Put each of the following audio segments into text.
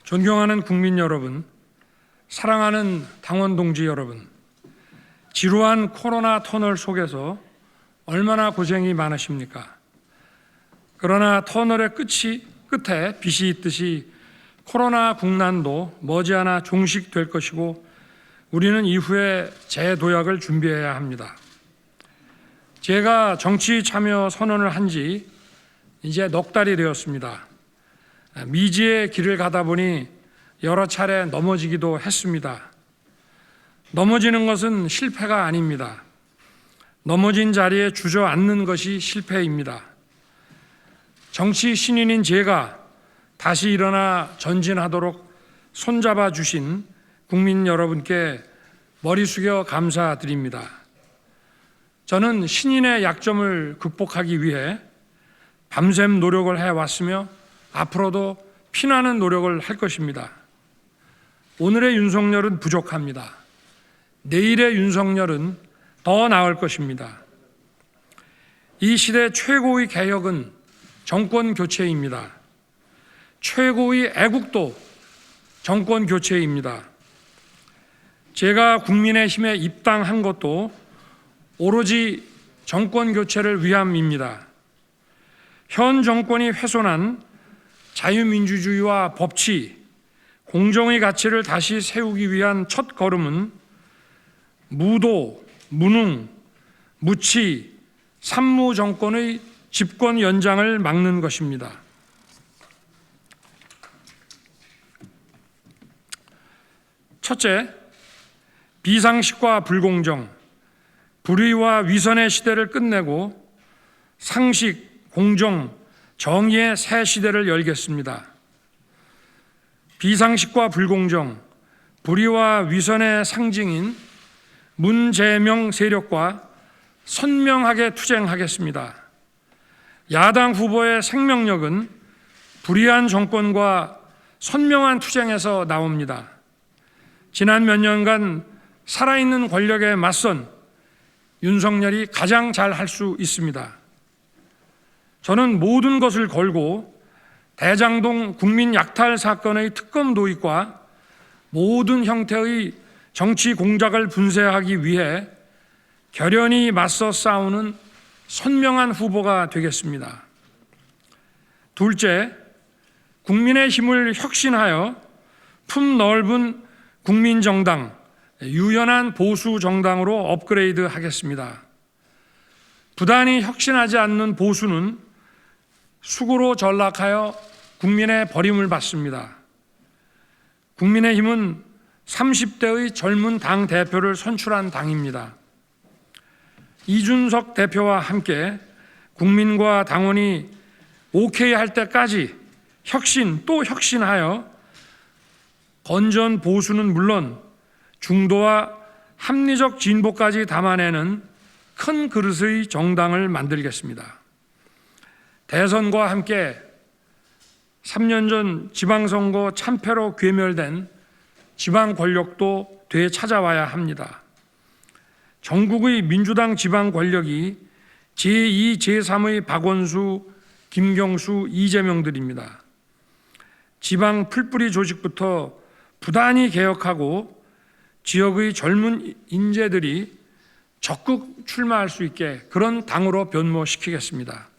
존경하는 국민 여러분, 사랑하는 당원 동지 여러분, 지루한 코로나 터널 속에서 얼마나 고생이 많으십니까? 그러나 터널의 끝에 빛이 있듯이 코로나 국난도 머지않아 종식될 것이고 우리는 이후에 재도약을 준비해야 합니다. 제가 정치 참여 선언을 한 지 이제 넉 달이 되었습니다. 미지의 길을 가다 보니 여러 차례 넘어지기도 했습니다. 넘어지는 것은 실패가 아닙니다. 넘어진 자리에 주저앉는 것이 실패입니다. 정치 신인인 제가 다시 일어나 전진하도록 손잡아 주신 국민 여러분께 머리 숙여 감사드립니다. 저는 신인의 약점을 극복하기 위해 밤샘 노력을 해왔으며 앞으로도 피나는 노력을 할 것입니다. 오늘의 윤석열은 부족합니다. 내일의 윤석열은 더 나을 것입니다. 이 시대 최고의 개혁은 정권 교체입니다. 최고의 애국도 정권 교체입니다. 제가 국민의힘에 입당한 것도 오로지 정권 교체를 위함입니다. 현 정권이 훼손한 자유민주주의와 법치, 공정의 가치를 다시 세우기 위한 첫 걸음은 무도, 무능, 무치, 산무 정권의 집권 연장을 막는 것입니다. 첫째, 비상식과 불공정, 불의와 위선의 시대를 끝내고 상식, 공정, 정의의 새 시대를 열겠습니다. 비상식과 불공정, 불의와 위선의 상징인 문재명 세력과 선명하게 투쟁하겠습니다. 야당 후보의 생명력은 불의한 정권과 선명한 투쟁에서 나옵니다. 지난 몇 년간 살아있는 권력에 맞선 윤석열이 가장 잘 할 수 있습니다. 저는 모든 것을 걸고 대장동 국민 약탈 사건의 특검 도입과 모든 형태의 정치 공작을 분쇄하기 위해 결연히 맞서 싸우는 선명한 후보가 되겠습니다. 둘째, 국민의 힘을 혁신하여 품 넓은 국민정당, 유연한 보수 정당으로 업그레이드 하겠습니다. 부단히 혁신하지 않는 보수는 수구로 전락하여 국민의 버림을 받습니다. 국민의힘은 30대의 젊은 당 대표를 선출한 당입니다. 이준석 대표와 함께 국민과 당원이 오케이 할 때까지 혁신 또 혁신하여 건전 보수는 물론 중도와 합리적 진보까지 담아내는 큰 그릇의 정당을 만들겠습니다. 대선과 함께 3년 전 지방선거 참패로 괴멸된 지방 권력도 되찾아와야 합니다. 전국의 민주당 지방 권력이 제2, 제3의 박원수, 김경수, 이재명들입니다. 지방 풀뿌리 조직부터 부단히 개혁하고 지역의 젊은 인재들이 적극 출마할 수 있게 그런 당으로 변모시키겠습니다.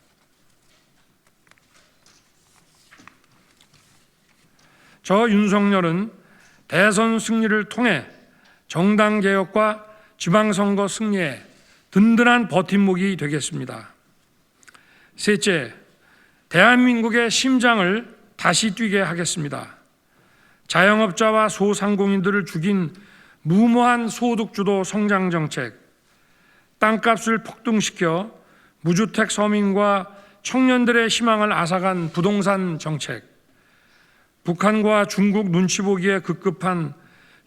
저 윤석열은 대선 승리를 통해 정당 개혁과 지방선거 승리에 든든한 버팀목이 되겠습니다. 셋째, 대한민국의 심장을 다시 뛰게 하겠습니다. 자영업자와 소상공인들을 죽인 무모한 소득주도 성장정책, 땅값을 폭등시켜 무주택 서민과 청년들의 희망을 앗아간 부동산 정책, 북한과 중국 눈치 보기에 급급한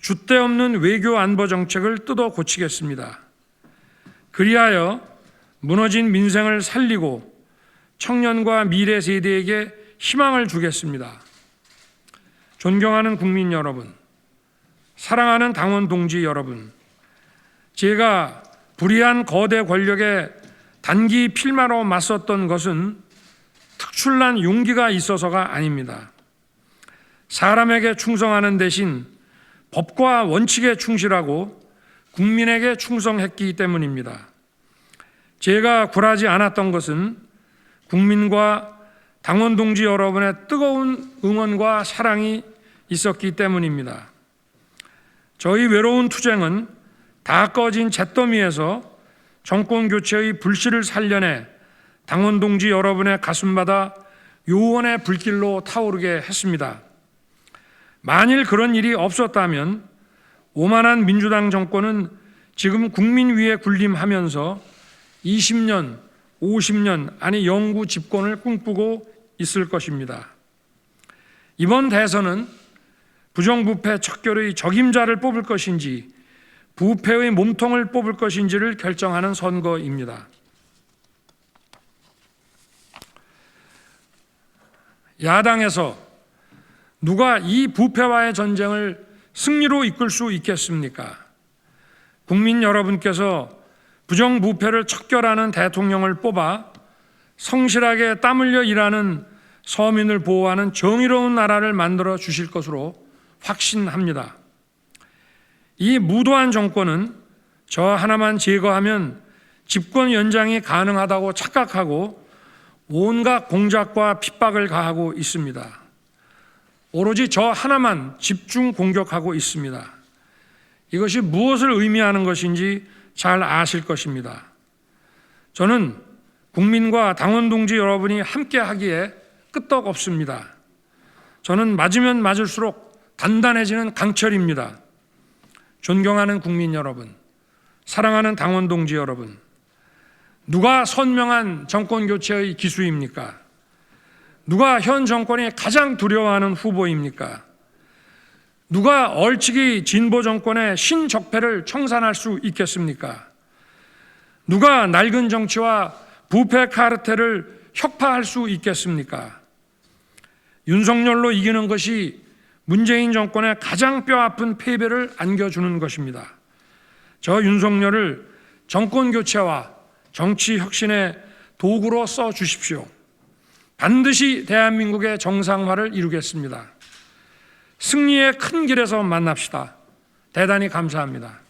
줏대 없는 외교 안보 정책을 뜯어 고치겠습니다. 그리하여 무너진 민생을 살리고 청년과 미래 세대에게 희망을 주겠습니다. 존경하는 국민 여러분, 사랑하는 당원 동지 여러분, 제가 불의한 거대 권력에 단기 필마로 맞섰던 것은 특출난 용기가 있어서가 아닙니다. 사람에게 충성하는 대신 법과 원칙에 충실하고 국민에게 충성했기 때문입니다. 제가 굴하지 않았던 것은 국민과 당원 동지 여러분의 뜨거운 응원과 사랑이 있었기 때문입니다. 저희 외로운 투쟁은 다 꺼진 잿더미에서 정권 교체의 불씨를 살려내 당원 동지 여러분의 가슴마다 요원의 불길로 타오르게 했습니다. 만일 그런 일이 없었다면 오만한 민주당 정권은 지금 국민 위에 군림하면서 20년, 50년, 아니 영구 집권을 꿈꾸고 있을 것입니다. 이번 대선은 부정부패 척결의 적임자를 뽑을 것인지 부패의 몸통을 뽑을 것인지를 결정하는 선거입니다. 야당에서 누가 이 부패와의 전쟁을 승리로 이끌 수 있겠습니까? 국민 여러분께서 부정부패를 척결하는 대통령을 뽑아 성실하게 땀 흘려 일하는 서민을 보호하는 정의로운 나라를 만들어 주실 것으로 확신합니다. 이 무도한 정권은 저 하나만 제거하면 집권 연장이 가능하다고 착각하고 온갖 공작과 핍박을 가하고 있습니다. 오로지 저 하나만 집중 공격하고 있습니다. 이것이 무엇을 의미하는 것인지 잘 아실 것입니다. 저는 국민과 당원 동지 여러분이 함께 하기에 끄떡없습니다. 저는 맞으면 맞을수록 단단해지는 강철입니다. 존경하는 국민 여러분, 사랑하는 당원 동지 여러분, 누가 선명한 정권 교체의 기수입니까? 누가 현 정권이 가장 두려워하는 후보입니까? 누가 얼치기 진보 정권의 신적폐를 청산할 수 있겠습니까? 누가 낡은 정치와 부패 카르텔을 혁파할 수 있겠습니까? 윤석열로 이기는 것이 문재인 정권의 가장 뼈아픈 패배를 안겨주는 것입니다. 저 윤석열을 정권 교체와 정치 혁신의 도구로 써 주십시오. 반드시 대한민국의 정상화를 이루겠습니다. 승리의 큰 길에서 만납시다. 대단히 감사합니다.